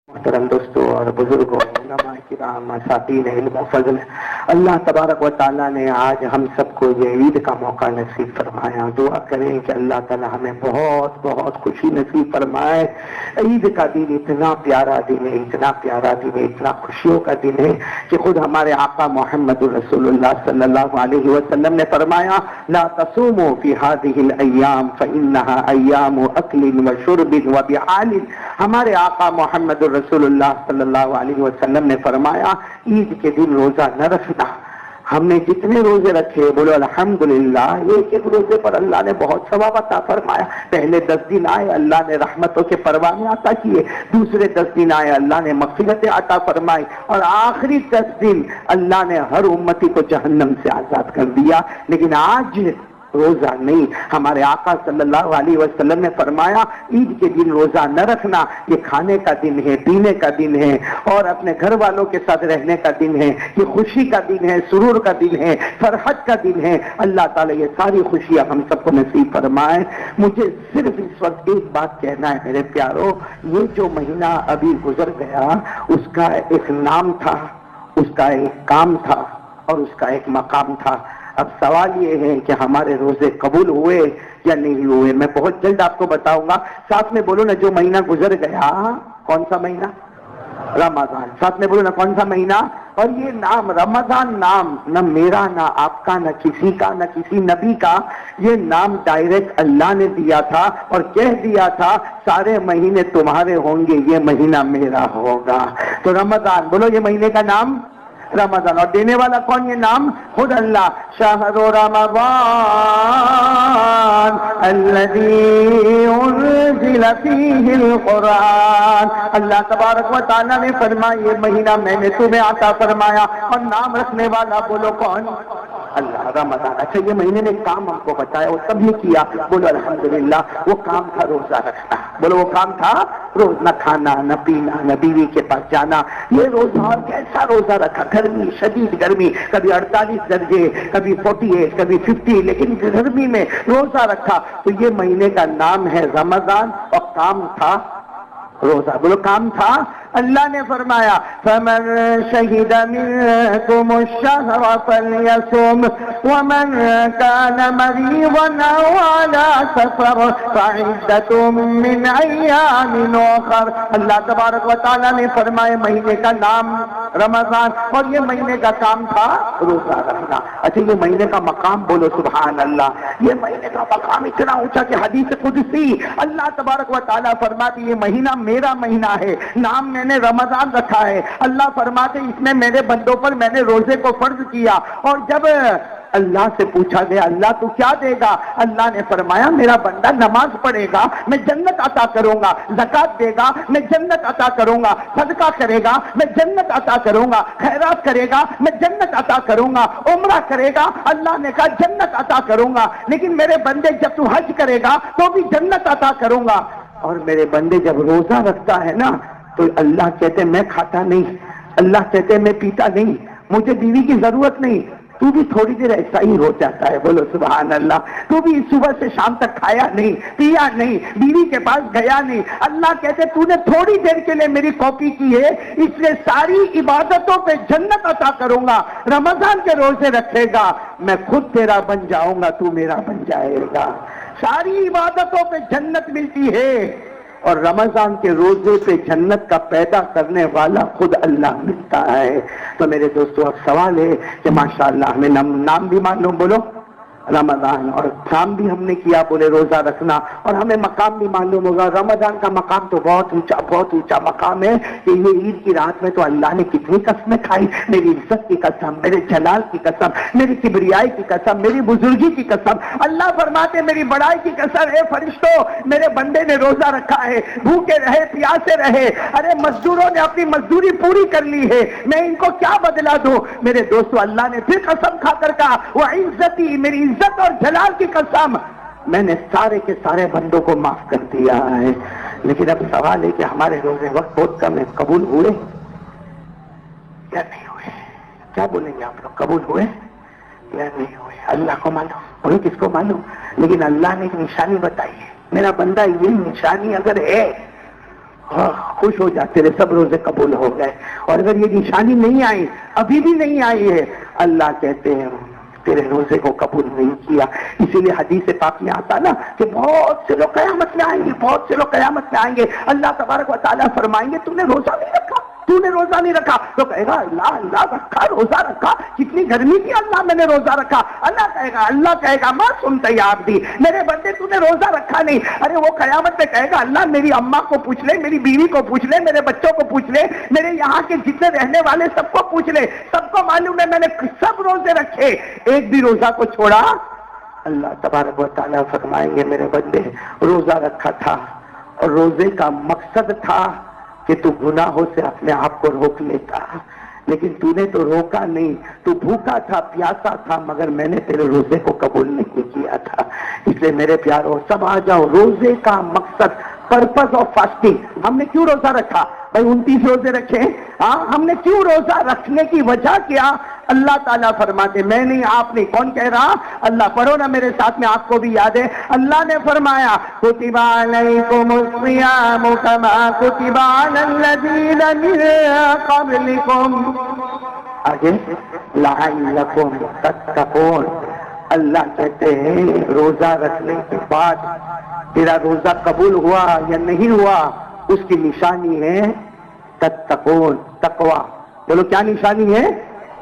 محترم دوستوں اور بزرگوں، علماء کرام، اساتذہ علم و فضل، اللہ تبارک و تعالیٰ نے آج ہم سب کو یہ عید کا موقع نصیب فرمایا۔ دعا کریں کہ اللہ تعالیٰ ہمیں بہت بہت خوشی نصیب فرمائے۔ عید کا دن اتنا پیارا دن ہے، اتنا پیارا دن ہے، اتنا خوشیوں کا دن ہے کہ خود ہمارے آقا محمد رسول اللہ صلی اللہ علیہ وسلم نے فرمایا لا تصوموا فی هذه الایام فانها ایام اکل وشرب وبحال۔ ہمارے آقا محمد رسول اللہ صلی اللہ علیہ وسلم نے فرمایا عید کے دن روزہ نہ رکھنا۔ ہم نے جتنے روزے رکھے بولو الحمدللہ، ایک ایک روزے پر اللہ نے بہت ثواب عطا فرمایا۔ پہلے 10 دن آئے اللہ نے رحمتوں کے پروانے عطا کیے، دوسرے 10 دن آئے اللہ نے مغفرتیں عطا فرمائی، اور آخری 10 دن اللہ نے ہر امتی کو جہنم سے آزاد کر دیا۔ لیکن آج روزہ نہیں۔ ہمارے آقا صلی اللہ علیہ وسلم نے فرمایا عید کے دن روزہ نہ رکھنا، یہ کھانے کا دن ہے، پینے کا دن ہے، اور اپنے گھر والوں کے ساتھ رہنے کا دن ہے، یہ خوشی کا دن ہے، سرور کا دن ہے، فرحت کا دن ہے۔ اللہ تعالیٰ یہ ساری خوشیاں ہم سب کو نصیب فرمائے۔ مجھے صرف اس وقت ایک بات کہنا ہے میرے پیارو، یہ جو مہینہ ابھی گزر گیا اس کا ایک نام تھا، اس کا ایک کام تھا، اور اس کا ایک مقام تھا۔ اب سوال یہ ہے کہ ہمارے روزے قبول ہوئے یا نہیں ہوئے۔ میں بہت جلد آپ کو بتاؤں گا۔ ساتھ میں بولو نا، جو مہینہ گزر گیا، کون سا مہینہ؟ رمضان۔ ساتھ میں بولو نا، کون سا مہینہ؟ اور یہ نام رمضان، نام نہ میرا، نہ آپ کا، نہ کسی کا، نہ کسی نبی کا، یہ نام ڈائریکٹ اللہ نے دیا تھا اور کہہ دیا تھا سارے مہینے تمہارے ہوں گے، یہ مہینہ میرا ہوگا۔ تو رمضان، بولو یہ مہینے کا نام رمضان، اور دینے والا کون؟ یہ نام خود اللہ۔ شہر رمضان الذی انزل فیہ القرآن، اللہ تبارک و تعالیٰ نے فرمایا یہ مہینہ میں نے تمہیں عطا فرمایا، اور نام رکھنے والا بولو کون؟ اللہ، رمضان۔ اچھا، یہ مہینے نے کام ہم کو بتایا، وہ سب نے کیا، بولو الحمدللہ۔ وہ کام تھا روزہ رکھنا، بولو وہ کام تھا روز نہ کھانا، نہ پینا، نہ بیوی کے پاس جانا۔ یہ روزہ، اور کیسا روزہ رکھا؟ گرمی، شدید گرمی، کبھی 48 درجے، کبھی 48، کبھی 50، لیکن گرمی میں روزہ رکھا۔ تو یہ مہینے کا نام ہے رمضان، اور کام تھا روزہ، بولو کام تھا۔ اللہ نے فرمایا فَمَن شَهِدَ مِنكُمُ الشَّهْرَ فَلْيَصُمْ وَمَن كَانَ مَرِيضًا أَوْ عَلَى سَفَرٍ فَعِدَّةٌ مِّنْ أَيَّامٍ أُخَرَ۔ اللہ تبارک و تعالیٰ نے فرمایا مہینے کا نام رمضان، اور یہ مہینے کا کام تھا روزہ رکھنا۔ اچھا، یہ مہینے کا مقام بولو سبحان اللہ۔ یہ مہینے کا مقام اتنا اونچا کہ حدیث قدسی اللہ تبارک و تعالیٰ فرماتے یہ مہینہ میرا مہینہ ہے، نام میں نے رمضان رکھا ہے۔ اللہ فرماتے اس میں میرے بندوں پر میں نے روزے کو فرض کیا، اور جب اللہ سے پوچھا گیا اللہ تو کیا دے گا؟ اللہ نے فرمایا میرا بندہ نماز پڑھے گا میں جنت عطا کروں گا، زکات دے گا میں جنت عطا کروں گا، صدقہ کرے گا میں جنت عطا کروں گا، خیرات کرے گا میں جنت عطا کروں گا، عمرہ کرے گا اللہ نے کہا جنت عطا کروں گا۔ لیکن میرے بندے جب تو حج کرے گا تو بھی جنت عطا کروں گا۔ اور میرے بندے جب روزہ رکھتا ہے نا تو اللہ کہتے میں کھاتا نہیں، اللہ کہتے میں پیتا نہیں، مجھے بیوی کی ضرورت نہیں، تو بھی تھوڑی دیر ایسا ہی ہو جاتا ہے، بولو سبحان اللہ۔ تو بھی صبح سے شام تک کھایا نہیں، پیا نہیں، بیوی کے پاس گیا نہیں، اللہ کہتے تو نے تھوڑی دیر کے لیے میری کاپی کی ہے، اس لیے ساری عبادتوں پہ جنت عطا کروں گا۔ رمضان کے روزے رکھے گا میں خود تیرا بن جاؤں گا، تو میرا بن جائے گا۔ ساری عبادتوں پہ جنت ملتی ہے، اور رمضان کے روزے پہ جنت کا پیدا کرنے والا خود اللہ ملتا ہے۔ تو میرے دوستو اب سوال ہے کہ ماشاءاللہ ہمیں نام بھی معلوم، بولو رمضان، اور کام بھی ہم نے کیا بولے روزہ رکھنا، اور ہمیں مقام بھی معلوم ہوگا۔ رمضان کا مقام تو بہت اونچا مقام ہے کہ یہ عید کی رات میں تو اللہ نے کتنی قسمیں کھائی، میری عزت کی قسم، میرے جلال کی قسم، میری کبریائی کی قسم، میری بزرگی کی قسم۔ اللہ فرماتے میری بڑائی کی قسم، اے فرشتوں میرے بندے نے روزہ رکھا ہے، بھوکے رہے پیاسے رہے، ارے مزدوروں نے اپنی مزدوری پوری کر لی ہے، میں ان کو کیا بدلا دوں؟ میرے دوستو اللہ نے پھر قسم کھا کر کہا وہ عزتی، میری عزت اور جلال کی قسم، میں نے سارے کے سارے بندوں کو معاف کر دیا ہے۔ لیکن اب سوال ہے کہ ہمارے روزے وقت بہت کم ہے، قبول ہوئے یا نہیں ہوئے؟ کیا بولیں گے آپ لوگ، قبول ہوئے یا نہیں ہوئے؟ اللہ کو معلوم، اور کس کو معلوم؟ لیکن اللہ نے ایک نشانی بتائی ہے، میرا بندہ یہ نشانی اگر ہے خوش ہو جا تیرے سب روزے قبول ہو گئے. اور اگر یہ نشانی نہیں آئی، ابھی بھی نہیں آئی ہے، اللہ کہتے ہیں تیرے روزے کو قبول نہیں کیا. اسی لیے حدیث پاک میں آتا نا کہ بہت سے لوگ قیامت میں آئیں گے، بہت سے لوگ قیامت میں آئیں گے، اللہ تبارک و تعالیٰ فرمائیں گے تو نے روزہ نہیں رکھا، تو نے روزہ نہیں رکھا. تو کہے گا اللہ اللہ رکھا، روزہ رکھا، کتنی گرمی تھی اللہ میں نے روزہ رکھا. اللہ کہے گا ماں سن تیار دی میرے بندے تو نے روزہ رکھا نہیں. ارے وہ قیامت میں کہے گا اللہ میری اماں کو پوچھ لے، میری بیوی کو پوچھ لے، میرے بچوں کو پوچھ لے، میرے یہاں کے جتنے رہنے والے سب کو پوچھ لے، سب کو معلوم ہے میں نے سب روزے رکھے، ایک بھی روزہ کو چھوڑا. اللہ تبارک و تعالیٰ فرمائیں گے میرے بندے روزہ رکھا تھا اور روزے کا مقصد تھا کہ تو گناہوں سے اپنے آپ کو روک لیتا، لیکن تو نے تو روکا نہیں، تو بھوکا تھا، پیاسا تھا، مگر میں نے تیرے روزے کو قبول نہیں کیا تھا. اس لیے میرے پیاروں سب آ جاؤ، روزے کا مقصد، پرپز آف فاسٹنگ. ہم نے کیوں روزہ رکھا بھائی؟ 29 روزے رکھے. ہم نے کیوں روزہ رکھنے کی وجہ کیا؟ اللہ تعالیٰ فرماتے میں نہیں آپ نہیں، کون کہہ رہا؟ اللہ. پڑھو نا میرے ساتھ میں، آپ کو بھی یاد ہے. اللہ نے فرمایا کتب علیکم الصیام کما کتب علی الذین من قبلکم، آگے لعلکم تتقون. اللہ کہتے ہیں روزہ رکھنے کے بعد تیرا روزہ قبول ہوا یا نہیں ہوا اس کی نشانی ہے تتقون، تقوی. بولو کیا نشانی ہے؟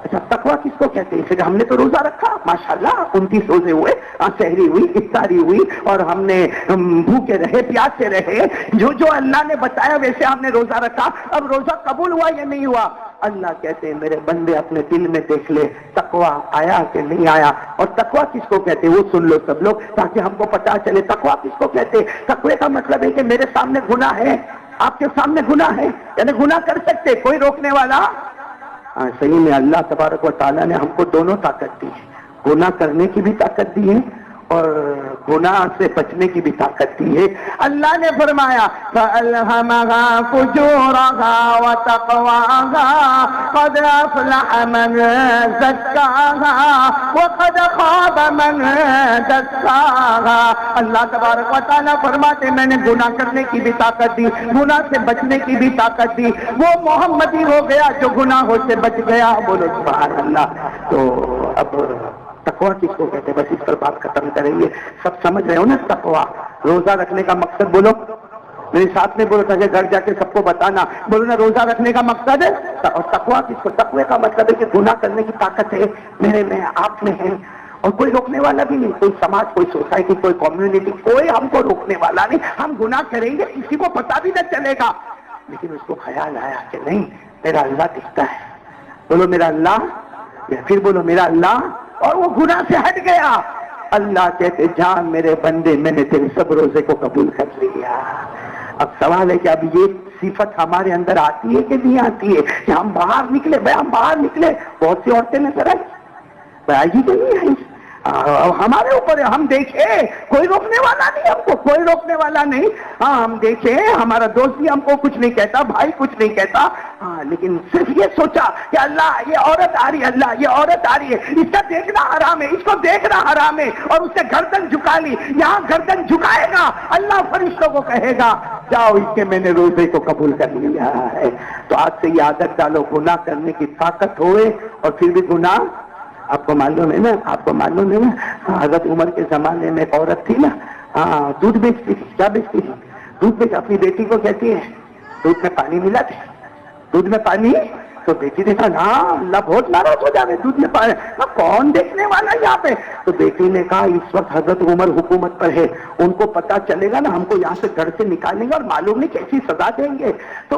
اچھا تقوی کس کو کہتے ہیں؟ اس لیے ہم نے تو روزہ رکھا ماشاءاللہ، 29 روزے ہوئے، سحری ہوئی، افطاری ہوئی، اور ہم نے بھوکے رہے، پیاسے رہے، جو اللہ نے بتایا ویسے ہم نے روزہ رکھا. اب روزہ قبول ہوا یا نہیں ہوا؟ اللہ کہتے ہیں میرے بندے اپنے دل میں دیکھ لے تقوی آیا کہ نہیں آیا. اور تقوی کس کو کہتے ہیں وہ سن لو سب لوگ تاکہ ہم کو پتا چلے تقوی کس کو کہتے ہیں. تقوی کا مطلب ہے کہ میرے سامنے گناہ ہے، آپ کے سامنے گناہ ہے، یعنی گناہ کر سکتے، کوئی روکنے والا. صحیح میں اللہ تبارک و تعالیٰ نے ہم کو دونوں طاقت دی ہے، گناہ کرنے کی بھی طاقت دی ہے اور گناہ سے بچنے کی بھی طاقت دی ہے. اللہ نے فرمایا فَأَلْهَمَهَا فُجُورَهَا وَتَقْوَاهَا قَدْ أَفْلَحَ مَنْ زَكَّاهَا وَقَدْ خَابَ مَنْ دَسَّاهَا. اللہ تبارک و تعالیٰ فرماتے میں نے گناہ کرنے کی بھی طاقت دی، گناہ سے بچنے کی بھی طاقت دی. وہ محمدی ہو گیا جو گناہوں سے بچ گیا. بولو سبحان اللہ. تو اب تقوی کس کو کہتے ہیں؟ بس اس پر بات ختم کریں گے. سب سمجھ رہے ہو نا تقوی؟ روزہ رکھنے کا مقصد بولو، میرے ساتھ میں بولو تاکہ گھر جا کے سب کو بتانا. بولو نا روزہ رکھنے کا مقصد ہے. اور تقوی کس کو؟ تقوی کا مطلب ہے کہ گناہ کرنے کی طاقت ہے میرے میں، آپ میں ہے، اور کوئی روکنے والا بھی نہیں. کوئی سماج، کوئی سوسائٹی، کوئی کمیونٹی، کوئی ہم کو روکنے والا نہیں. ہم گناہ کریں گے کسی کو پتا بھی نہ چلے گا، لیکن اس کو خیال آیا کہ نہیں میرا اللہ دکھتا ہے. بولو میرا اللہ، یا پھر بولو میرا اللہ، اور وہ گناہ سے ہٹ گیا. اللہ کہتے جان میرے بندے میں نے تیرے سب روزے کو قبول کر لیا. اب سوال ہے کہ اب یہ صفت ہمارے اندر آتی ہے کہ نہیں آتی ہے کہ ہم باہر نکلے؟ بھائی ہم باہر نکلے، بہت سی عورتیں نظر آئی، بھائی آئی کہ نہیں آئی؟ ہمارے اوپر ہم دیکھے کوئی روکنے والا نہیں، ہم کو کوئی روکنے والا نہیں. ہم دیکھے ہمارا دوست بھی ہم کو کچھ نہیں کہتا، بھائی کچھ نہیں کہتا، لیکن صرف یہ سوچا کہ اللہ یہ عورت آ رہی ہے، اللہ یہ عورت آ رہی ہے، اس کا دیکھنا حرام ہے، اس کو دیکھنا حرام ہے، اور اس سے گردن جھکا لی. یہاں گردن جھکائے گا اللہ فرشتوں کو کہے گا جاؤ اس کے میں نے روزے کو قبول کر لیا ہے. تو آج سے یہ عادت ڈالو، گناہ کرنے کی طاقت ہوئے اور پھر بھی گناہ. آپ کو معلوم ہے نا، آپ کو معلوم ہے نا حضرت عمر کے زمانے میں ایک عورت تھی نا، دودھ بیچتی تھی. کیا بیچتی تھی؟ دودھ بیچ. اپنی بیٹی کو کہتی ہے دودھ میں پانی ملا تھا، دودھ میں پانی. تو بیٹی نے کہا ہاں اللہ بہت ناراض ہو جائے دودھ میں پانی. کون دیکھنے والا یہاں پہ؟ تو بیٹی نے کہا اس وقت حضرت عمر حکومت پر ہے، ان کو پتا چلے گا نا ہم کو یہاں سے گھر سے نکالیں گے اور معلوم نہیں کیسی سزا دیں گے. تو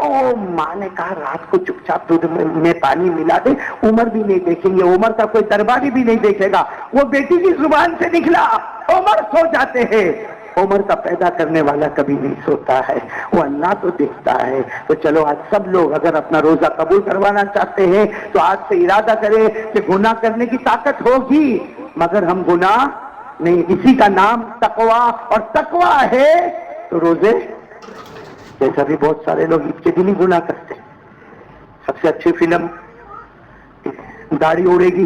ماں نے کہا رات کو چپ چاپ دودھ میں پانی ملا دے، عمر بھی نہیں دیکھیں گے، عمر کا کوئی درباری بھی نہیں دیکھے گا. وہ بیٹی کی زبان سے نکلا عمر سو جاتے ہیں. عمر کا پیدا کرنے والا کبھی نہیں سوتا ہے، وہ اللہ تو دیکھتا ہے. تو چلو آج سب لوگ اگر اپنا روزہ قبول کروانا چاہتے ہیں تو آج سے ارادہ کریں کہ گناہ کرنے کی طاقت ہوگی مگر ہم گناہ نہیں. اسی کا نام تقوی، اور تقوی ہے تو روزے. جیسا بھی بہت سارے لوگ عید کے دن ہی گناہ کرتے. سب سے اچھی فلم داڑھی اڑے گی،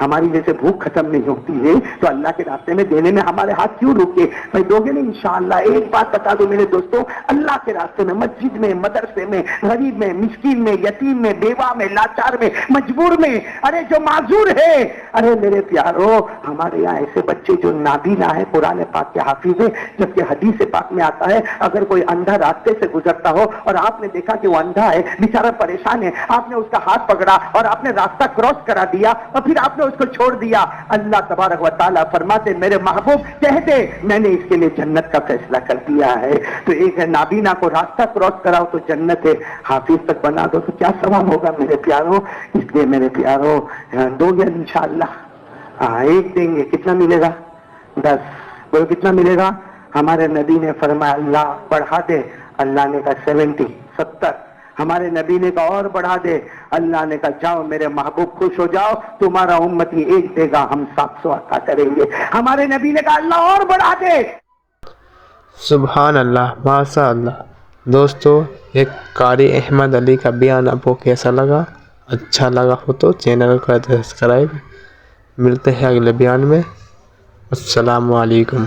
ہماری جیسے بھوک ختم نہیں ہوتی ہے تو اللہ کے راستے میں دینے میں ہمارے ہاتھ کیوں رکے؟ بھائی دو گے نہیں انشاءاللہ۔ ایک بات بتا دو میرے دوستوں، اللہ کے راستے میں، مسجد میں، مدرسے میں، غریب میں، مسکین میں، یتیم میں، بیوہ میں، لاچار میں، مجبور میں، ارے جو معذور ہے، ارے میرے پیارو، ہمارے یہاں ایسے بچے جو نابینا ہے، قرآن پاک کے حافظ ہے، جبکہ حدیث پاک میں آتا ہے اگر کوئی اندھا راستے سے گزرتا ہو اور آپ نے دیکھا کہ وہ اندھا ہے، بیچارہ پریشان ہے، آپ نے اس کا ہاتھ پکڑا اور آپ نے راستہ کراس کرا دیا اور پھر آپ نے اس کو چھوڑ دیا، اللہ تبارک و تعالیٰ فرماتے میرے محبوب کہہ دے میں نے اس کے لیے جنت کا فیصلہ کر دیا ہے۔ تو ایک ہے نابینا کو راستہ کراس کراؤ تو جنت ہے، حافظ تک بنا دو تو کیا ثواب ہوگا میرے پیاروں۔ اس لیے میرے پیاروں دو گے انشاءاللہ؟ ایک دیں گے کتنا ملے گا؟ 10۔ بولو کتنا ملے گا؟ ہمارے نبی نے فرمایا اللہ بڑھا دے، اللہ نے کہا 70۔ ہمارے نبی نے کہا اور بڑھا دے، اللہ نے کہا جاؤ میرے محبوب خوش ہو جاؤ، تمہارا امتی ایک دے گا، ہم 700 عطا کریں گے۔ ہمارے نبی نے کہا اللہ اور بڑھا دے۔ سبحان اللہ، ماشاء اللہ۔ دوستو، ایک قاری احمد علی کا بیان آپ کو کیسا لگا؟ اچھا لگا ہو تو چینل کو سبسکرائب۔ ملتے ہیں اگلے بیان میں۔ السلام علیکم۔